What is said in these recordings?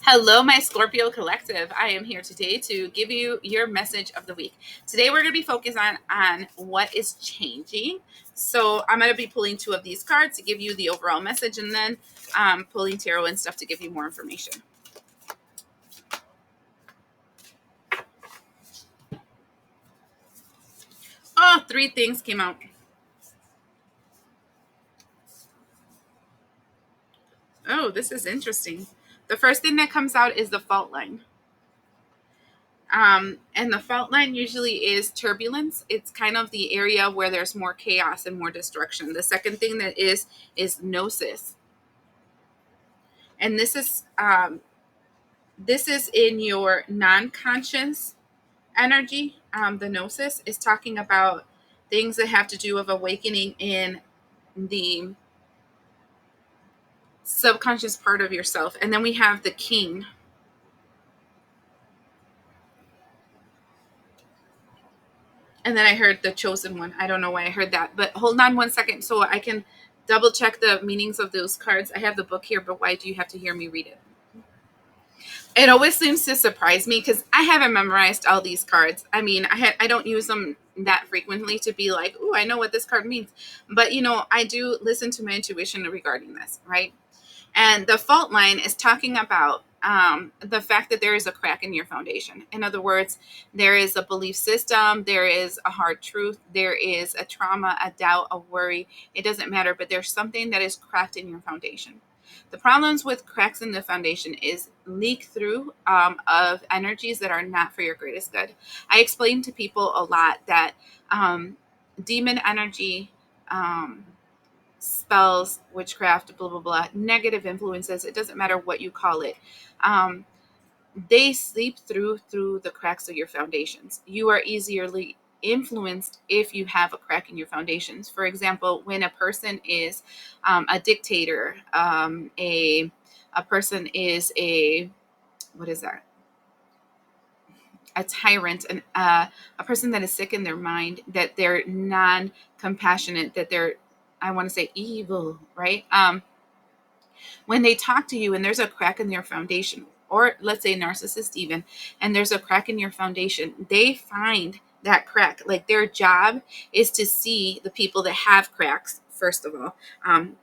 Hello, my Scorpio collective. I am here today to give you your message of the week. Today, we're going to be focused on what is changing. So, I'm going to be pulling two of these cards to give you the overall message, and then pulling tarot and stuff to give you more information. Oh, three things came out. Oh, this is interesting. The first thing that comes out is the fault line. And the fault line usually is turbulence. It's kind of the area where there's more chaos and more destruction. The second thing that is gnosis, and this is in your non-conscious energy. The gnosis is talking about things that have to do with awakening in the subconscious part of yourself. And then we have the king. And then I heard the chosen one. I don't know why I heard that, but hold on one second so I can double check the meanings of those cards. I have the book here, but why do you have to hear me read it? It always seems to surprise me because I haven't memorized all these cards. I mean, I don't use them that frequently to be like, oh, I know what this card means. But I do listen to my intuition regarding this, right? And the fault line is talking about the fact that there is a crack in your foundation. In other words, there is a belief system, there is a hard truth, there is a trauma, a doubt, a worry. It doesn't matter, but there's something that is cracked in your foundation. The problems with cracks in the foundation is leak through of energies that are not for your greatest good. I explain to people a lot that demon energy, spells, witchcraft, blah, blah, blah, negative influences, it doesn't matter what you call it. They sleep through the cracks of your foundations. You are easily influenced if you have a crack in your foundations. For example, when a person is a dictator, a person is what is that? A tyrant, and a person that is sick in their mind, that they're non-compassionate, that they're, I want to say, evil, right? When they talk to you and there's a crack in their foundation, or let's say narcissist even, and there's a crack in your foundation, they find that crack. Like, their job is to see the people that have cracks. First of all,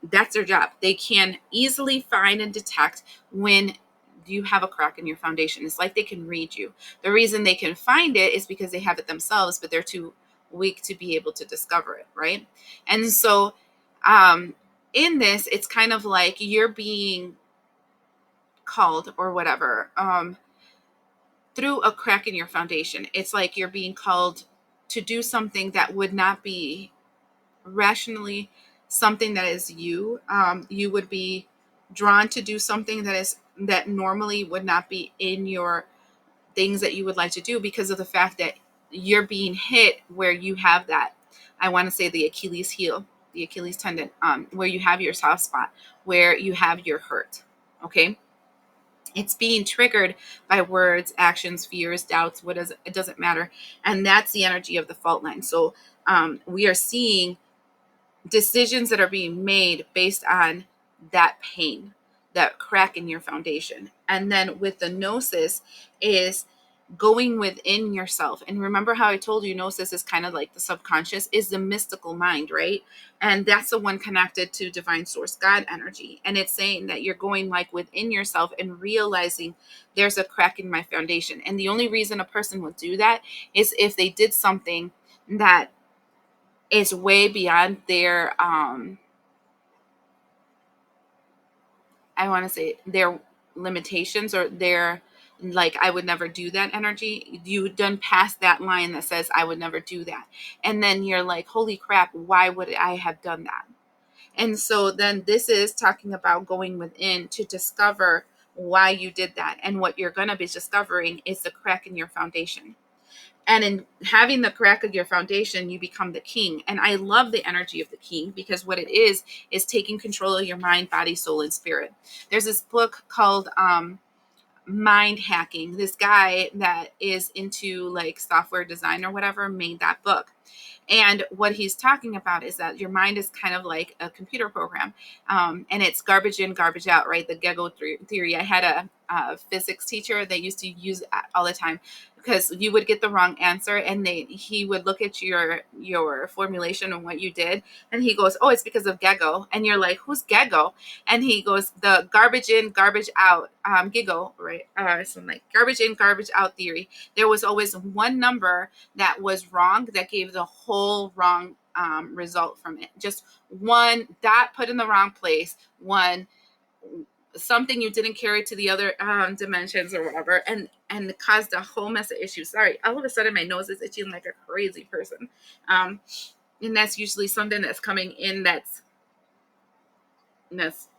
that's their job. They can easily find and detect when you have a crack in your foundation. It's like they can read you. The reason they can find it is because they have it themselves, but they're too weak to be able to discover it, right? And so in this, it's kind of like you're being called or whatever through a crack in your foundation. It's like you're being called to do something that would not be rationally something that is you. You would be drawn to do something that normally would not be in your things that you would like to do, because of the fact that you're being hit where you have that, I want to say, the Achilles heel, the Achilles tendon, where you have your soft spot, where you have your hurt. Okay. It's being triggered by words, actions, fears, doubts, it doesn't matter. And that's the energy of the fault line. So we are seeing decisions that are being made based on that pain, that crack in your foundation. And then with the gnosis is going within yourself. And remember how I told you gnosis is kind of like the subconscious, is the mystical mind, right? And that's the one connected to divine source God energy. And it's saying that you're going like within yourself and realizing there's a crack in my foundation. And the only reason a person would do that is if they did something that is way beyond their I want to say their limitations, or their, like, I would never do that energy. You done past that line that says I would never do that, and then you're like, holy crap, why would I have done that? And so then this is talking about going within to discover why you did that. And what you're going to be discovering is the crack in your foundation. And in having the crack of your foundation, you become the king. And I love the energy of the king, because what it is taking control of your mind, body, soul, and spirit. There's this book called mind hacking. This guy that is into like software design or whatever made that book. And what he's talking about is that your mind is kind of like a computer program, and it's garbage in, garbage out, right? The Gego theory. I had a physics teacher they used to use all the time, because you would get the wrong answer, and he would look at your formulation and what you did, and he goes, "Oh, it's because of Gego," and you're like, "Who's Gego?" And he goes, "The garbage in, garbage out, Gego, right?" So I'm like, garbage in, garbage out theory. There was always one number that was wrong that gave the whole wrong result from it. Just one dot put in the wrong place, one something you didn't carry to the other dimensions or whatever, and caused a whole mess of issues. Sorry, all of a sudden my nose is itching like a crazy person, and that's usually something that's coming in that's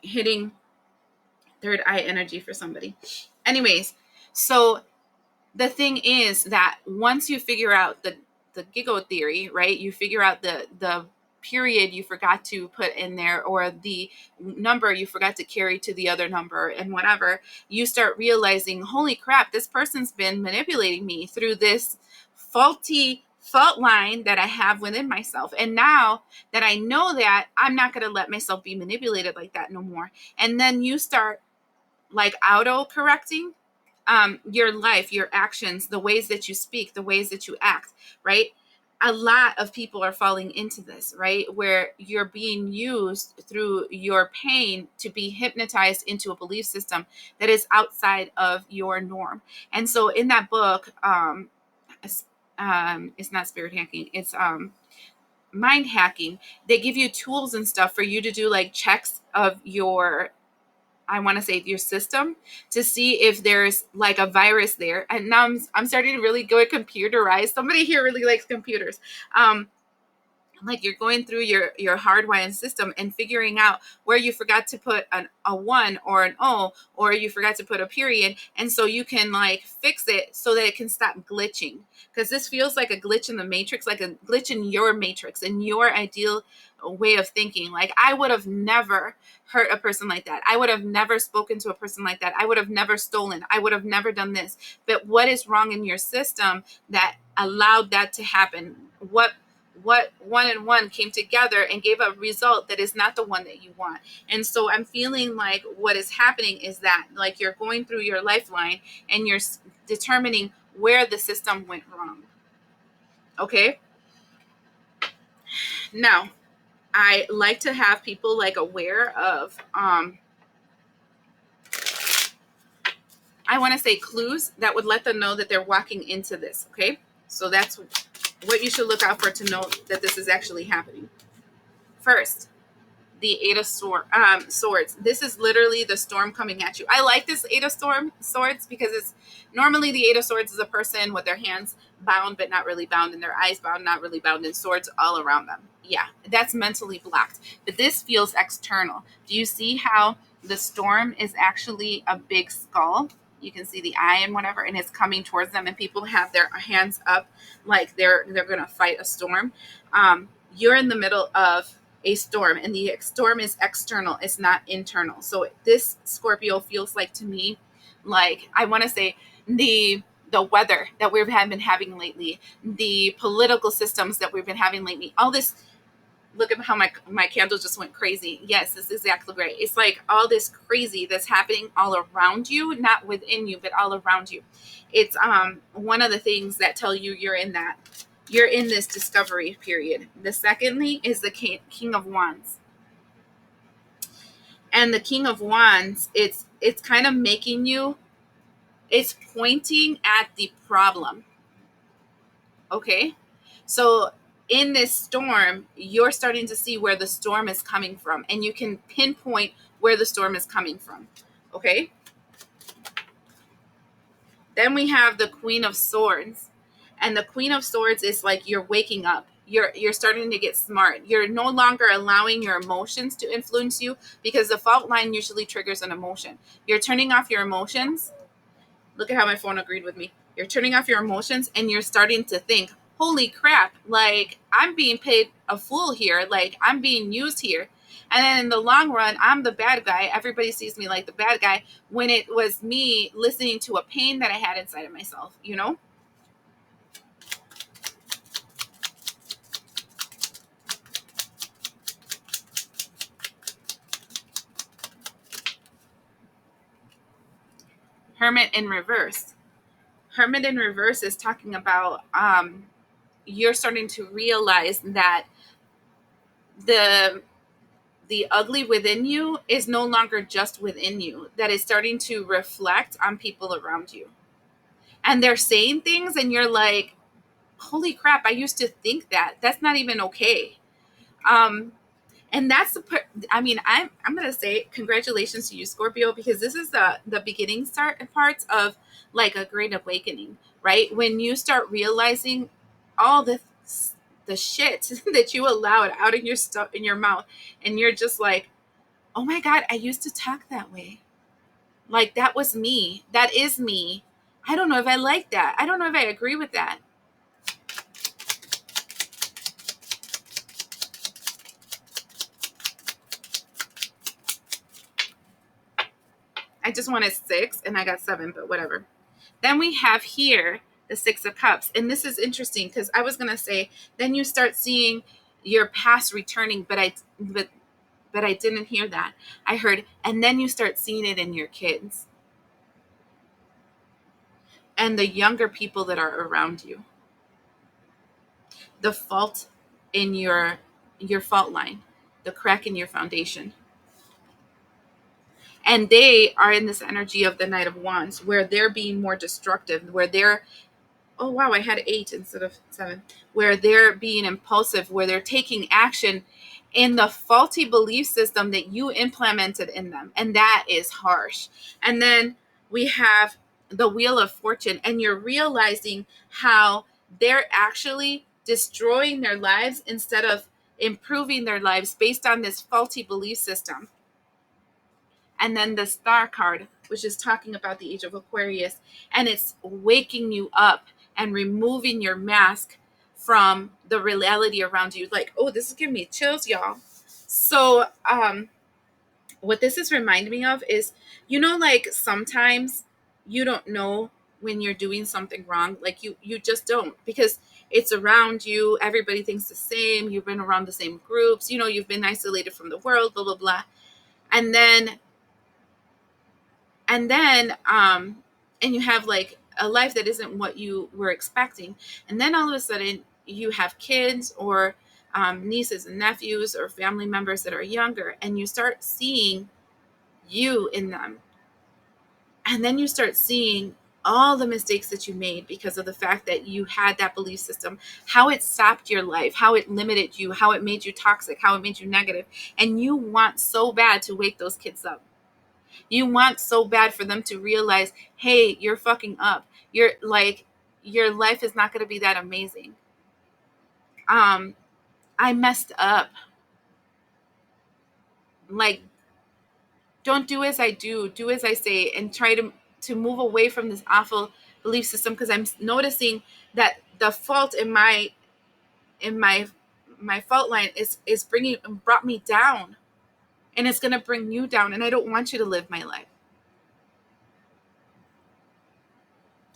hitting third eye energy for somebody. Anyways, so the thing is that once you figure out the giggle theory, right? You figure out the period you forgot to put in there, or the number you forgot to carry to the other number, and whatever, you start realizing, holy crap, this person's been manipulating me through this faulty fault line that I have within myself. And now that I know that, I'm not going to let myself be manipulated like that no more. And then you start like auto correcting your life, your actions, the ways that you speak, the ways that you act, right? A lot of people are falling into this, right? Where you're being used through your pain to be hypnotized into a belief system that is outside of your norm. And so in that book, it's not spirit hacking, it's mind hacking. They give you tools and stuff for you to do like checks of your, I want to say, your system, to see if there's like a virus there. And now I'm starting to really go computerized. Somebody here really likes computers. Like you're going through your hardwired system and figuring out where you forgot to put a 1 or an O, or you forgot to put a period, and so you can like fix it so that it can stop glitching, because this feels like a glitch in the matrix, like a glitch in your matrix, in your ideal way of thinking. Like, I would have never hurt a person like that, I would have never spoken to a person like that, I would have never stolen, I would have never done this. But what is wrong in your system that allowed that to happen? What one and one came together and gave a result that is not the one that you want. And so I'm feeling like what is happening is that, like, you're going through your lifeline and you're determining where the system went wrong. Okay, now I like to have people like aware of I want to say clues that would let them know that they're walking into this. Okay, so that's what you should look out for to know that this is actually happening. First, the Eight of Swords. This is literally the storm coming at you. I like this Eight of Swords because it's normally the Eight of Swords is a person with their hands bound but not really bound, and their eyes bound, not really bound, and swords all around them. Yeah, that's mentally blocked. But this feels external. Do you see how the storm is actually a big skull? You can see the eye and whatever, and it's coming towards them, and people have their hands up like they're going to fight a storm. You're in the middle of a storm, and the storm is external, it's not internal. So this Scorpio feels like, to me, like, I want to say the weather that we've been having lately, the political systems that we've been having lately, all this. Look at how my candle just went crazy. Yes, this is exactly right. It's like all this crazy that's happening all around you, not within you, but all around you. It's one of the things that tell you you're in this discovery period. The secondly is the King of Wands. And the King of Wands, it's kind of making you, it's pointing at the problem. Okay? So in this storm, you're starting to see where the storm is coming from, and you can pinpoint where the storm is coming from. Okay? Then we have the Queen of Swords. And the Queen of Swords is like you're waking up. You're starting to get smart. You're no longer allowing your emotions to influence you, because the fault line usually triggers an emotion. You're turning off your emotions. Look at how my phone agreed with me. You're turning off your emotions, and you're starting to think, holy crap, like, I'm being paid a fool here. Like, I'm being used here. And then in the long run, I'm the bad guy. Everybody sees me like the bad guy when it was me listening to a pain that I had inside of myself, you know? Hermit in reverse. Hermit in reverse is talking about you're starting to realize that the the ugly within you is no longer just within you, that is starting to reflect on people around you. And they're saying things and you're like, holy crap, I used to think that. That's not even okay. Um, and that's I mean, I'm gonna say congratulations to you, Scorpio, because this is the beginning start parts of like a great awakening, right? When you start realizing all the shit that you allowed out in your stuff in your mouth, and you're just like, oh my god, I used to talk that way. Like that was me. That is me. I don't know if I like that. I don't know if I agree with that. I just wanted 6 and I got 7, but whatever. Then we have here the 6 of Cups. And this is interesting because I was going to say, then you start seeing your past returning, but I didn't hear that. I heard, and then you start seeing it in your kids and the younger people that are around you. The fault in your fault line, the crack in your foundation. And they are in this energy of the Knight of Wands where they're being more destructive, where they're, oh wow, I had 8 instead of 7, where they're being impulsive, where they're taking action in the faulty belief system that you implemented in them. And that is harsh. And then we have the Wheel of Fortune, and you're realizing how they're actually destroying their lives instead of improving their lives based on this faulty belief system. And then the Star card, which is talking about the age of Aquarius, and it's waking you up and removing your mask from the reality around you. Like, oh, this is giving me chills, y'all. So what this is reminding me of is, like sometimes you don't know when you're doing something wrong. Like you just don't, because it's around you. Everybody thinks the same. You've been around the same groups. You've been isolated from the world, blah blah blah. And then and you have like a life that isn't what you were expecting, and then all of a sudden you have kids or nieces and nephews or family members that are younger, and you start seeing you in them, and then you start seeing all the mistakes that you made because of the fact that you had that belief system, how it stopped your life, how it limited you, how it made you toxic, how it made you negative, and you want so bad to wake those kids up. You want so bad for them to realize, hey, you're fucking up. You're like, your life is not going to be that amazing. I messed up. Like, don't do as I do as I say, and try to move away from this awful belief system, because I'm noticing that the fault in my fault line is brought me down, and it's going to bring you down, and I don't want you to live my life.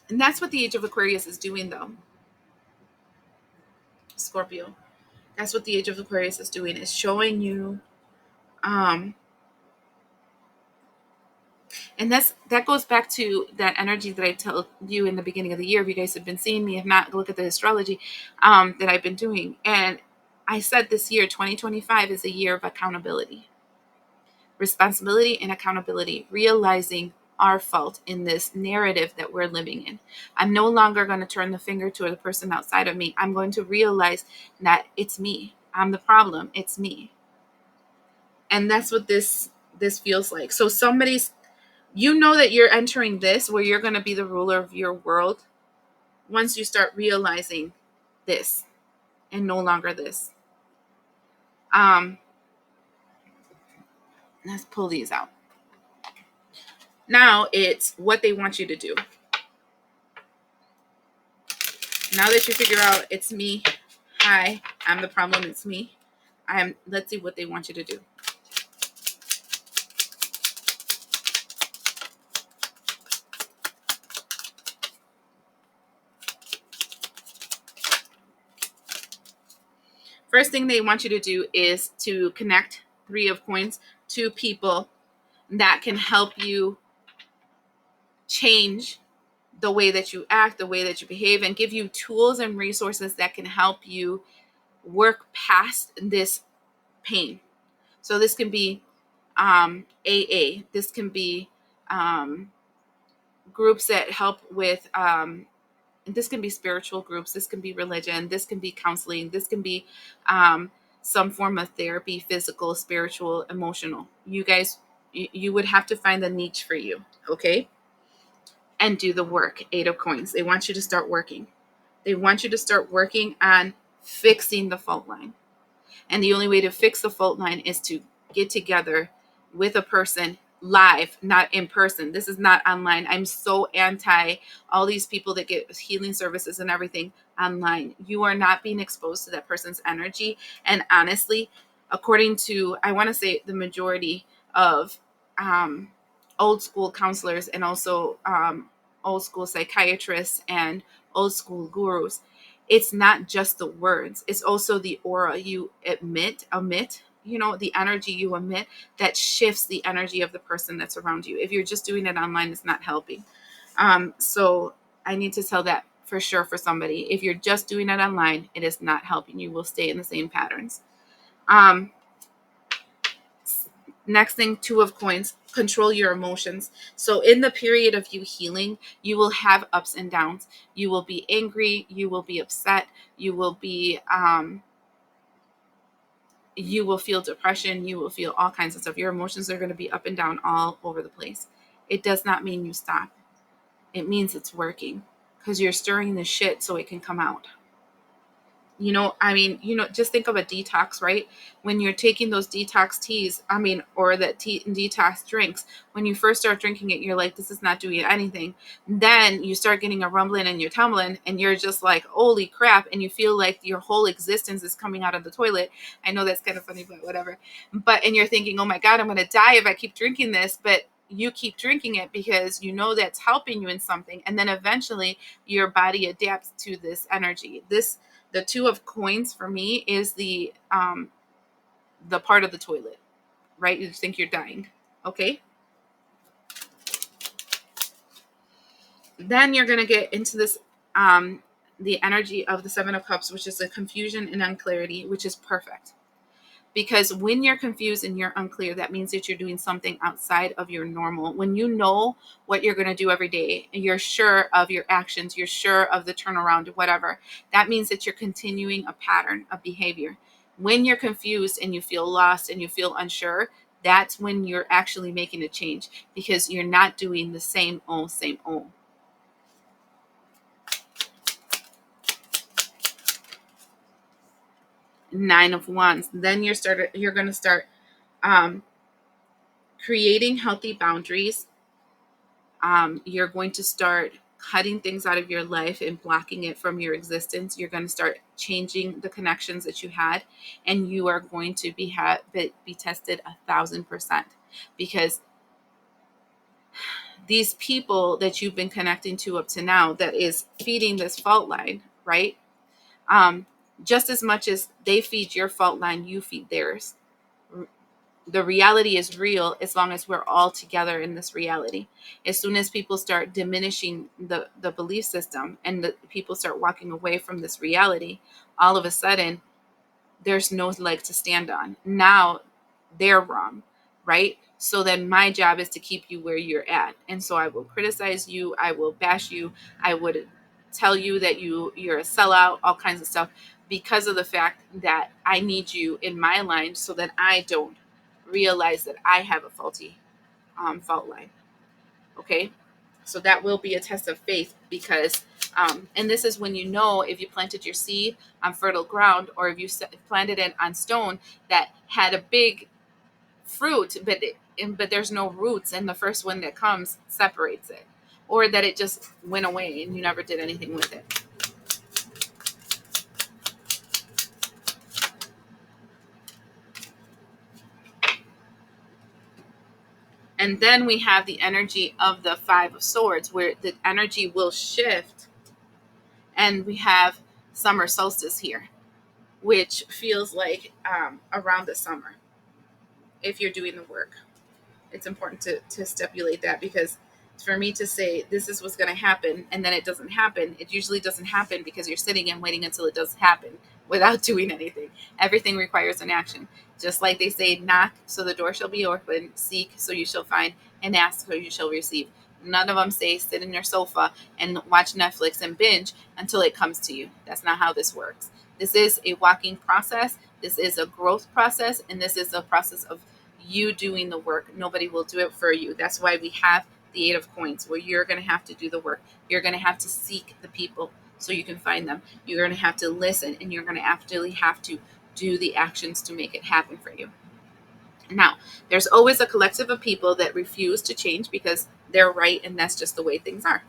And that's what the age of Aquarius is doing, though. Scorpio. That's what the age of Aquarius is doing, is showing you um and that goes back to that energy that I told you in the beginning of the year. If you guys have been seeing me, if not, look at the astrology that I've been doing. And I said this year 2025 is a year of accountability, responsibility, and accountability, realizing our fault in this narrative that we're living in. I'm no longer going to turn the finger to the person outside of me. I'm going to realize that it's me. I'm the problem. It's me. And that's what this feels like. So somebody's, that you're entering this where you're going to be the ruler of your world once you start realizing this and no longer this. Let's pull these out. Now it's what they want you to do. Now that you figure out it's me, hi, I'm the problem, it's me, let's see what they want you to do. First thing they want you to do is to connect Three of Coins to people that can help you change the way that you act, the way that you behave, and give you tools and resources that can help you work past this pain. So this can be AA. This can be groups that help with, this can be spiritual groups. This can be religion. This can be counseling. This can be some form of therapy, physical, spiritual, emotional. You guys, you would have to find the niche for you, okay? And do the work. Eight of Coins. They want you to start working. They want you to start working on fixing the fault line. And the only way to fix the fault line is to get together with a person live, not in person. This is not online. I'm so anti all these people that get healing services and everything online. You are not being exposed to that person's energy. And honestly, according to, I want to say, the majority of old school counselors and also old school psychiatrists and old school gurus, it's not just the words, it's also the aura you emit, the energy you emit that shifts the energy of the person that's around you. If you're just doing it online, it's not helping. So I need to tell that for sure for somebody. If you're just doing it online, it is not helping. You will stay in the same patterns. Next thing, Two of Coins, control your emotions. So in the period of you healing, you will have ups and downs. You will be angry, you will be upset, you will be you will feel depression, you will feel all kinds of stuff. Your emotions are going to be up and down all over the place. It does not mean you stop. It means it's working, because you're stirring the shit so it can come out. Just think of a detox, right? When you're taking those detox teas, or that tea and detox drinks, when you first start drinking it, you're like, this is not doing anything. Then you start getting a rumbling and you're tumbling and you're just like, holy crap. And you feel like your whole existence is coming out of the toilet. I know that's kind of funny, but whatever. And you're thinking, oh my God, I'm going to die if I keep drinking this. But you keep drinking it because you know that's helping you in something. And then eventually your body adapts to this energy. The Two of Coins for me is the part of the toilet, right? You think you're dying. Okay. Then you're going to get into this, the energy of the Seven of Cups, which is the confusion and unclarity, which is perfect. Because when you're confused and you're unclear, that means that you're doing something outside of your normal. When you know what you're going to do every day, and you're sure of your actions, you're sure of the turnaround, whatever, that means that you're continuing a pattern of behavior. When you're confused and you feel lost and you feel unsure, that's when you're actually making a change, because you're not doing the same old, same old. Nine of Wands. Then you're going to start creating healthy boundaries. You're going to start cutting things out of your life and blocking it from your existence. You're going to start changing the connections that you had, and you are going to be tested 1,000%, because these people that you've been connecting to up to now, that is feeding this fault line, right? Just as much as they feed your fault line, you feed theirs. The reality is real as long as we're all together in this reality. As soon as people start diminishing the belief system and the people start walking away from this reality, all of a sudden there's no leg to stand on. Now they're wrong, right? So then my job is to keep you where you're at. And so I will criticize you, I will bash you, I would tell you that you're a sellout, all kinds of stuff, because of the fact that I need you in my line so that I don't realize that I have a faulty fault line. Okay, so that will be a test of faith, because and this is when you know if you planted your seed on fertile ground, or if you planted it on stone that had a big fruit, but there's no roots, and the first one that comes separates it, or that it just went away and you never did anything with it. And then we have the energy of the Five of Swords, where the energy will shift, and we have summer solstice here. which feels like around the summer if you're doing the work. It's important to stipulate that, because for me to say this is what's going to happen and then it doesn't happen, it usually doesn't happen because you're sitting and waiting until it does happen without doing anything. Everything requires an action. Just like they say, knock so the door shall be open, seek so you shall find, and ask so you shall receive. None of them say sit in your sofa and watch Netflix and binge until it comes to you. That's not how this works. This is a walking process. This is a growth process, and this is a process of you doing the work. Nobody will do it for you. That's why we have the Eight of Coins, where you're going to have to do the work. You're going to have to seek the people so you can find them. You're going to have to listen, and you're going to actually have to do the actions to make it happen for you. Now, there's always a collective of people that refuse to change because they're right, and that's just the way things are.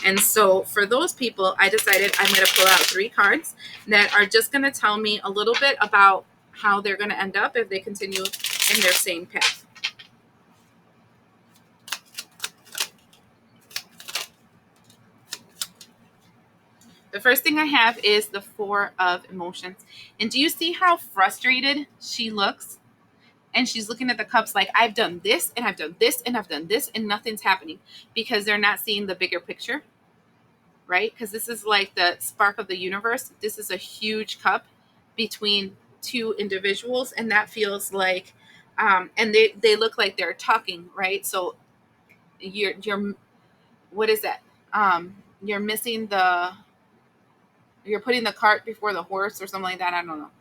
And so for those people, I decided I'm going to pull out 3 cards that are just going to tell me a little bit about how they're going to end up if they continue in their same path. The first thing I have is the Four of Emotions. And do you see how frustrated she looks? And she's looking at the cups like, I've done this, and I've done this, and I've done this, and nothing's happening, because they're not seeing the bigger picture, right? Because this is like the spark of the universe. This is a huge cup between 2 individuals, and that feels like, and they look like they're talking, right? So you're what is that? You're missing you're putting the cart before the horse or something like that. I don't know.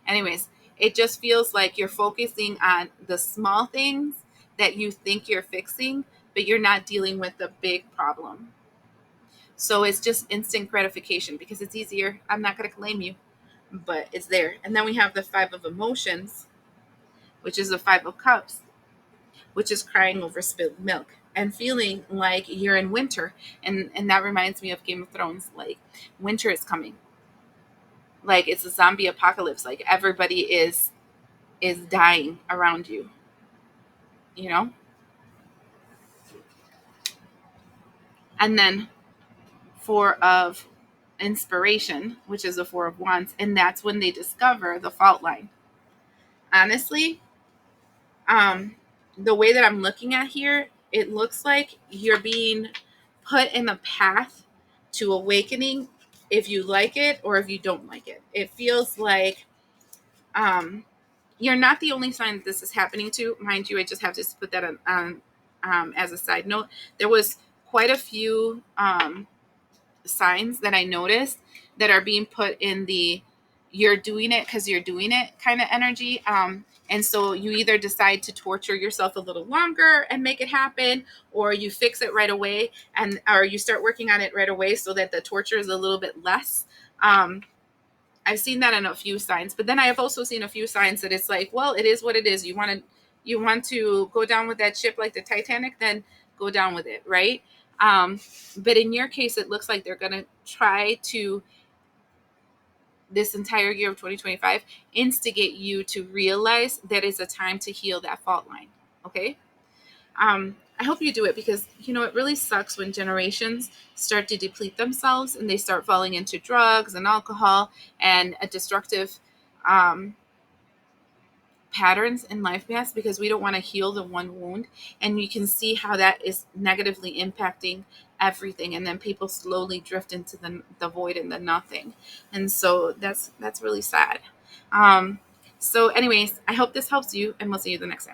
Anyways, it just feels like you're focusing on the small things that you think you're fixing, but you're not dealing with the big problem. So it's just instant gratification because it's easier. I'm not going to claim you, but it's there. And then we have the Five of Emotions, which is the Five of Cups, which is crying over spilled milk and feeling like you're in winter. And that reminds me of Game of Thrones. Like, winter is coming. Like, it's a zombie apocalypse. Like, everybody is dying around you, you know? And then Four of Inspiration, which is the Four of Wands, and that's when they discover the fault line. Honestly, the way that I'm looking at here, it looks like you're being put in a path to awakening, if you like it or if you don't like it. It feels like you're not the only sign that this is happening to. Mind you, I just have to put that on as a side note. There was quite a few signs that I noticed that are being put in the you're doing it because you're doing it kind of energy. And so you either decide to torture yourself a little longer and make it happen, or you fix it right away, and or you start working on it right away so that the torture is a little bit less. I've seen that in a few signs, but then I have also seen a few signs that it's like, well, it is what it is. You want to go down with that ship like the Titanic, then go down with it, right? But in your case, it looks like they're going to try to, this entire year of 2025, instigate you to realize that it's a time to heal that fault line. Okay. I hope you do it, because it really sucks when generations start to deplete themselves and they start falling into drugs and alcohol and a destructive patterns in life paths, because we don't want to heal the one wound, and you can see how that is negatively impacting everything, and then people slowly drift into the void and the nothing, and so that's really sad. So anyways, I hope this helps you, and we'll see you the next time.